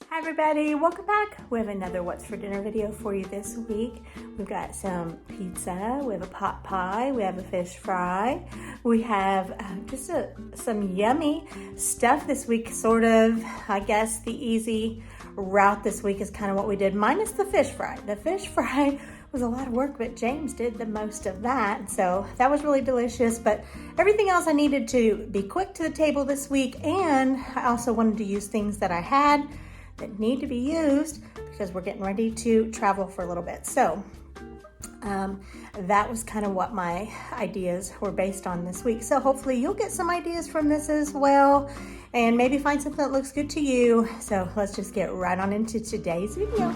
Hi everybody, welcome back. We have another what's for dinner video for you this week. We've got some pizza, we have a pot pie, we have a fish fry, we have some yummy stuff this week, sort of. I guess the easy route this week is kind of what we did, minus the fish fry. The fish fry was a lot of work, but James did the most of that, so that was really delicious. But everything else I needed to be quick to the table this week, and I also wanted to use things that I had that need to be used because we're getting ready to travel for a little bit. So that was kind of what my ideas were based on this week. So hopefully you'll get some ideas from this as well and maybe find something that looks good to you. So let's just get right on into today's video.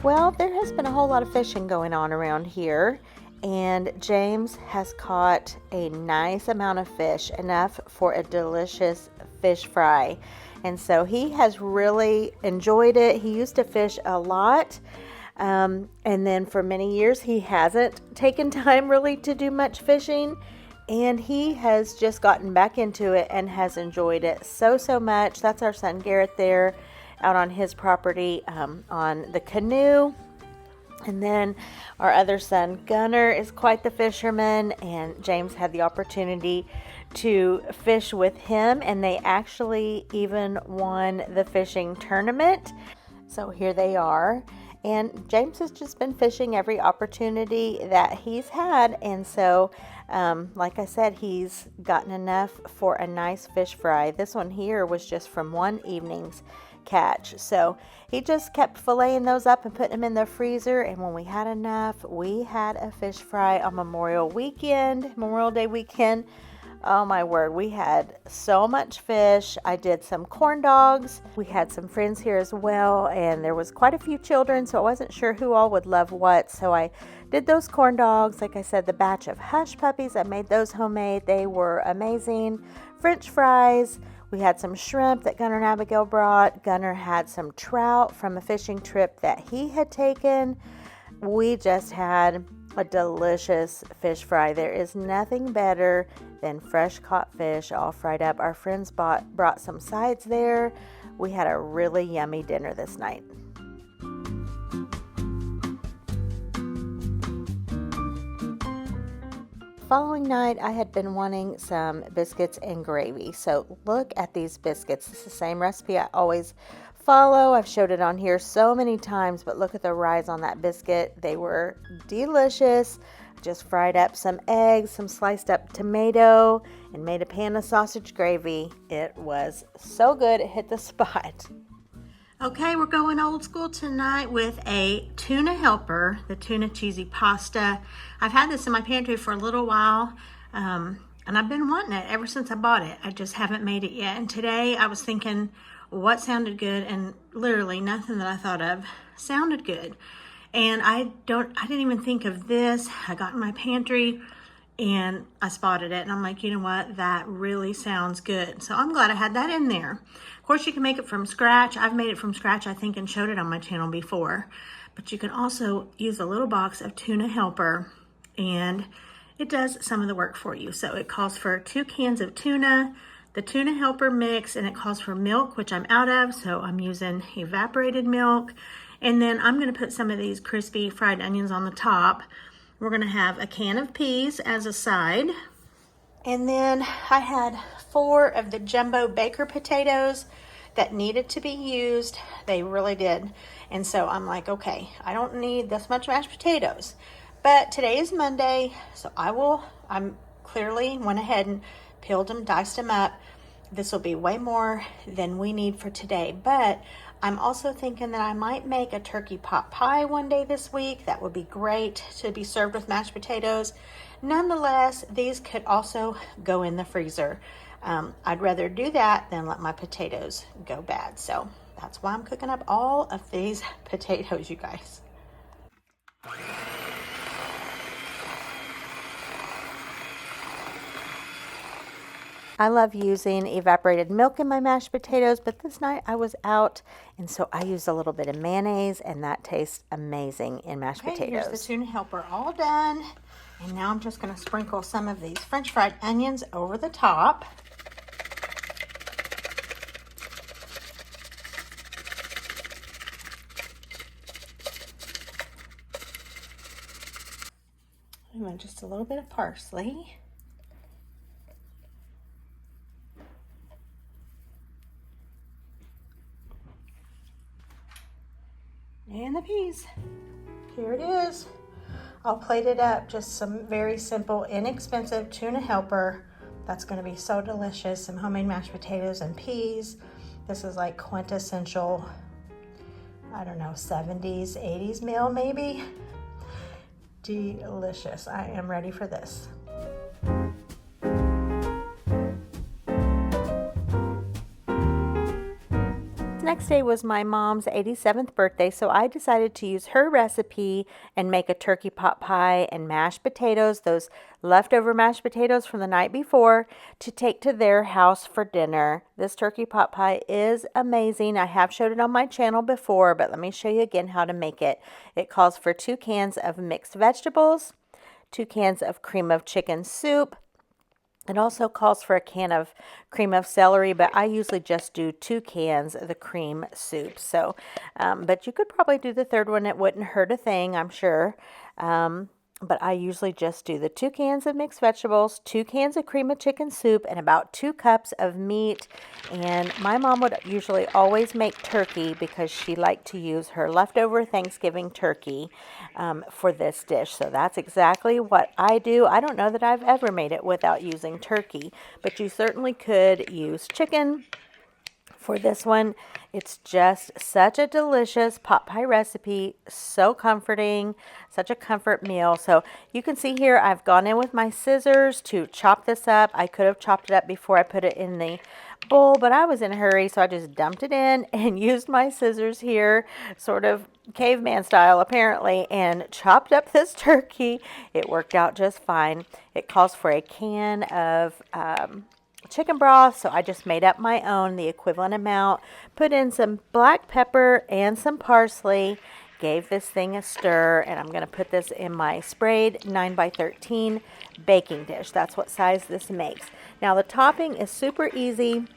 Well, there has been a whole lot of fishing going on around here, and James has caught a nice amount of fish, enough for a delicious fish fry. And so he has really enjoyed it. He used to fish a lot, and then for many years he hasn't taken time really to do much fishing, and he has just gotten back into it and has enjoyed it so much. That's our son Garrett there out on his property on the canoe. And then our other son, Gunner, is quite the fisherman, and James had the opportunity to fish with him, and they actually even won the fishing tournament. So here they are, and James has just been fishing every opportunity that he's had, and so like I said, he's gotten enough for a nice fish fry. This one here was just from one evening's catch, so he just kept filleting those up and putting them in the freezer, and when we had enough, we had a fish fry on Memorial Day weekend. Oh my word, we had so much fish. I did some corn dogs. We had some friends here as well, and there was quite a few children, so I wasn't sure who all would love what, so I did those corn dogs. Like I said, the batch of hush puppies, I made those homemade. They were amazing. French fries. We had some shrimp that Gunner and Abigail brought. Gunner had some trout from a fishing trip that he had taken. We just had a delicious fish fry. There is nothing better than fresh caught fish all fried up. Our friends brought some sides there. We had a really yummy dinner this night. Following night, I had been wanting some biscuits and gravy. So look at these biscuits. It's the same recipe I always follow. I've showed it on here so many times, but look at the rise on that biscuit. They were delicious. Just fried up some eggs, some sliced up tomato, and made a pan of sausage gravy. It was so good, it hit the spot. Okay, we're going old school tonight with a tuna helper, the tuna cheesy pasta. I've had this in my pantry for a little while, and I've been wanting it ever since I bought it. I just haven't made it yet. And today I was thinking what sounded good, and literally nothing that I thought of sounded good. And I didn't even think of this. I got in my pantry and I spotted it, and I'm like, you know what, that really sounds good. So I'm glad I had that in there. Of course, you can make it from scratch. I've made it from scratch, I think, and showed it on my channel before. But you can also use a little box of tuna helper, and it does some of the work for you. So it calls for 2 cans of tuna, the tuna helper mix, and it calls for milk, which I'm out of, so I'm using evaporated milk. And then I'm going to put some of these crispy fried onions on the top. We're going to have a can of peas as a side. And then I had 4 of the jumbo baker potatoes that needed to be used. They really did. And so I'm like, okay, I don't need this much mashed potatoes. But today is Monday, so I'm clearly went ahead and peeled them, diced them up. This will be way more than we need for today. But I'm also thinking that I might make a turkey pot pie one day this week. That would be great to be served with mashed potatoes. Nonetheless, these could also go in the freezer. I'd rather do that than let my potatoes go bad. So that's why I'm cooking up all of these potatoes, you guys. I love using evaporated milk in my mashed potatoes, but this night I was out, and so I used a little bit of mayonnaise, and that tastes amazing in mashed potatoes. Here's the tuna helper all done. And now I'm just going to sprinkle some of these French fried onions over the top. And then just a little bit of parsley. And the peas. Here it is. I'll plate it up. Just some very simple, inexpensive tuna helper. That's going to be so delicious. Some homemade mashed potatoes and peas. This is like quintessential, I don't know, 70s, 80s meal maybe. Delicious. I am ready for this. Next day was my mom's 87th birthday, so I decided to use her recipe and make a turkey pot pie and mashed potatoes, those leftover mashed potatoes from the night before, to take to their house for dinner. This turkey pot pie is amazing. I have showed it on my channel before, but let me show you again how to make it. It calls for 2 cans of mixed vegetables, 2 cans of cream of chicken soup. It also calls for a can of cream of celery, but I usually just do 2 cans of the cream soup. So, but you could probably do the third one. It wouldn't hurt a thing, I'm sure. But I usually just do the 2 cans of mixed vegetables, 2 cans of cream of chicken soup, and about 2 cups of meat. And my mom would usually always make turkey because she liked to use her leftover Thanksgiving turkey for this dish. So that's exactly what I do. I don't know that I've ever made it without using turkey, but you certainly could use chicken. For this one, it's just such a delicious pot pie recipe, so comforting, such a comfort meal. So you can see here I've gone in with my scissors to chop this up. I could have chopped it up before I put it in the bowl, but I was in a hurry, so I just dumped it in and used my scissors here, sort of caveman style apparently, and chopped up this turkey. It worked out just fine. It calls for a can of chicken broth, so I just made up my own, the equivalent amount, put in some black pepper and some parsley, gave this thing a stir, and I'm going to put this in my sprayed 9x13 baking dish. That's what size this makes. Now the topping is super easy.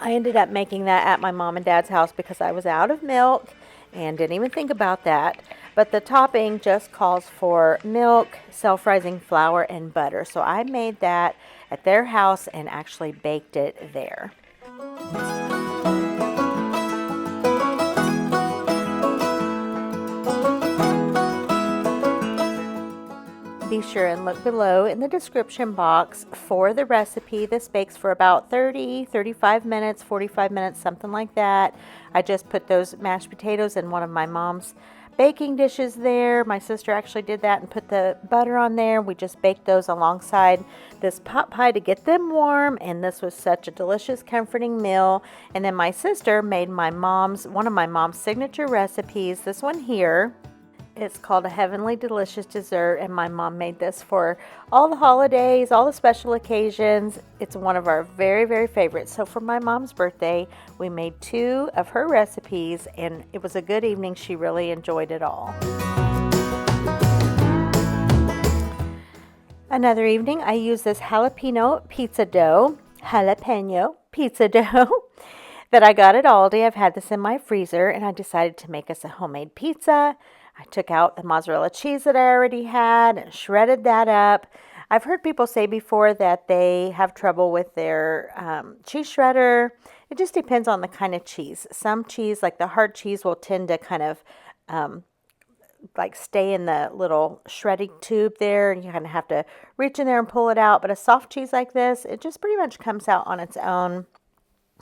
I ended up making that at my mom and dad's house because I was out of milk and didn't even think about that. But the topping just calls for milk, self-rising flour, and butter. So I made that at their house and actually baked it there. Be sure and look below in the description box for the recipe. This bakes for about 30, 35 minutes, 45 minutes, something like that. I just put those mashed potatoes in one of my mom's baking dishes there. My sister actually did that and put the butter on there. We just baked those alongside this pot pie to get them warm, and this was such a delicious, comforting meal. And then my sister made one of my mom's signature recipes, this one here. It's called a Heavenly Delicious Dessert, and my mom made this for all the holidays, all the special occasions. It's one of our very, very favorites. So for my mom's birthday, we made 2 of her recipes, and it was a good evening. She really enjoyed it all. Another evening, I used this jalapeno pizza dough that I got at Aldi. I've had this in my freezer, and I decided to make us a homemade pizza. I took out the mozzarella cheese that I already had and shredded that up. I've heard people say before that they have trouble with their cheese shredder. It just depends on the kind of cheese. Some cheese, like the hard cheese, will tend to kind of like stay in the little shredding tube there, and you kind of have to reach in there and pull it out. But a soft cheese like this, it just pretty much comes out on its own.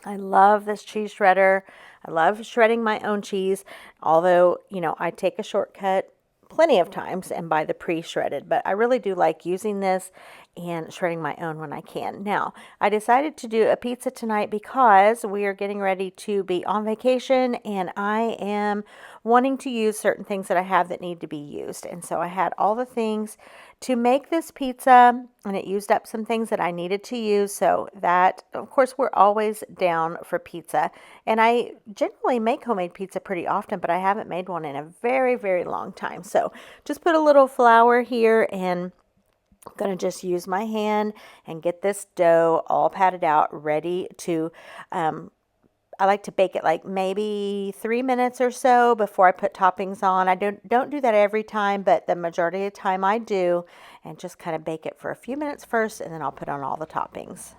I love this cheese shredder. I love shredding my own cheese, although, I take a shortcut plenty of times and buy the pre-shredded, but I really do like using this and shredding my own when I can. Now, I decided to do a pizza tonight because we are getting ready to be on vacation, and I am wanting to use certain things that I have that need to be used. And so I had all the things to make this pizza, and it used up some things that I needed to use. So that, of course, we're always down for pizza. And I generally make homemade pizza pretty often, but I haven't made one in a very, very long time. So just put a little flour here and I'm going to just use my hand and get this dough all patted out, ready to, I like to bake it like maybe 3 minutes or so before I put toppings on. I don't do that every time, but the majority of the time I do, and just kind of bake it for a few minutes first, and then I'll put on all the toppings.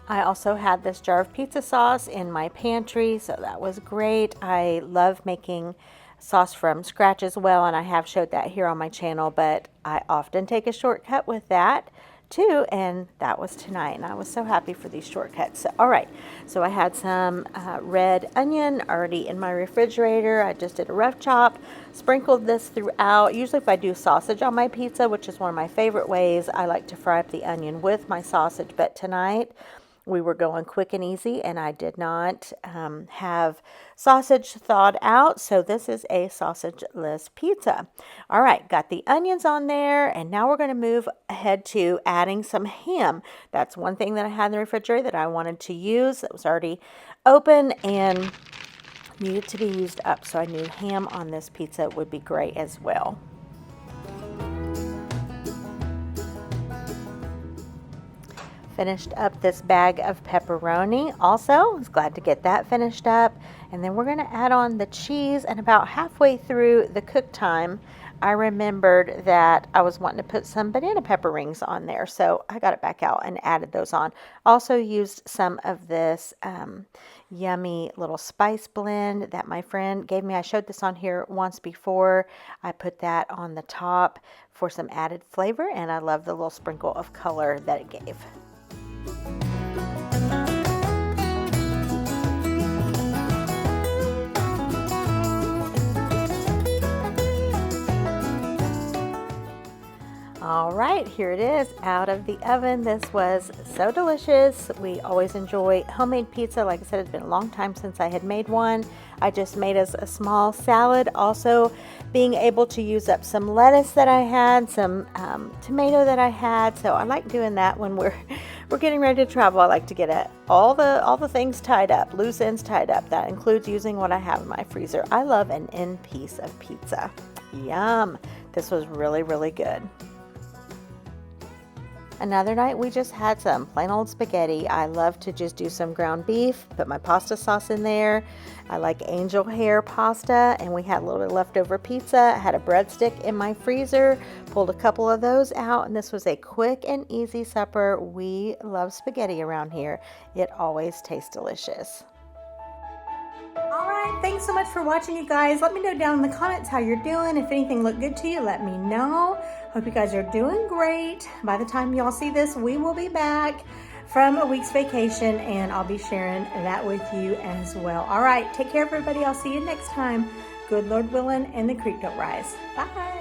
I also had this jar of pizza sauce in my pantry, so that was great. I love making sauce from scratch as well, and I have showed that here on my channel, but I often take a shortcut with that too, and that was tonight, and I was so happy for these shortcuts. So, all right, so I had some red onion already in my refrigerator. I just did a rough chop, sprinkled this throughout. Usually if I do sausage on my pizza, which is one of my favorite ways, I like to fry up the onion with my sausage, but tonight we were going quick and easy, and I did not have sausage thawed out, so this is a sausageless pizza. All right, got the onions on there, and now we're going to move ahead to adding some ham. That's one thing that I had in the refrigerator that I wanted to use that was already open and needed to be used up, so I knew ham on this pizza would be great as well. Finished up this bag of pepperoni also. I was glad to get that finished up. And then we're going to add on the cheese, and about halfway through the cook time, I remembered that I was wanting to put some banana pepper rings on there. So I got it back out and added those on. Also used some of this yummy little spice blend that my friend gave me. I showed this on here once before. I put that on the top for some added flavor, and I love the little sprinkle of color that it gave. All right, here it is out of the oven. This was so delicious. We always enjoy homemade pizza. Like I said, it's been a long time since I had made one. I just made us a small salad. Also, being able to use up some lettuce that I had, some tomato that I had. So I like doing that when we're getting ready to travel. I like to get all the things tied up, loose ends tied up. That includes using what I have in my freezer. I love an end piece of pizza. Yum! This was really, really good. Another night we just had some plain old spaghetti. I love to just do some ground beef, put my pasta sauce in there. I like angel hair pasta, and we had a little bit of leftover pizza. I had a breadstick in my freezer, pulled a couple of those out, and this was a quick and easy supper. We love spaghetti around here. It always tastes delicious. All right, thanks so much for watching, you guys. Let me know down in the comments how you're doing. If anything looked good to you, let me know. Hope you guys are doing great. By the time y'all see this, we will be back from a week's vacation, and I'll be sharing that with you as well. All right, take care, everybody. I'll see you next time. Good Lord willing, and the creek don't rise. Bye.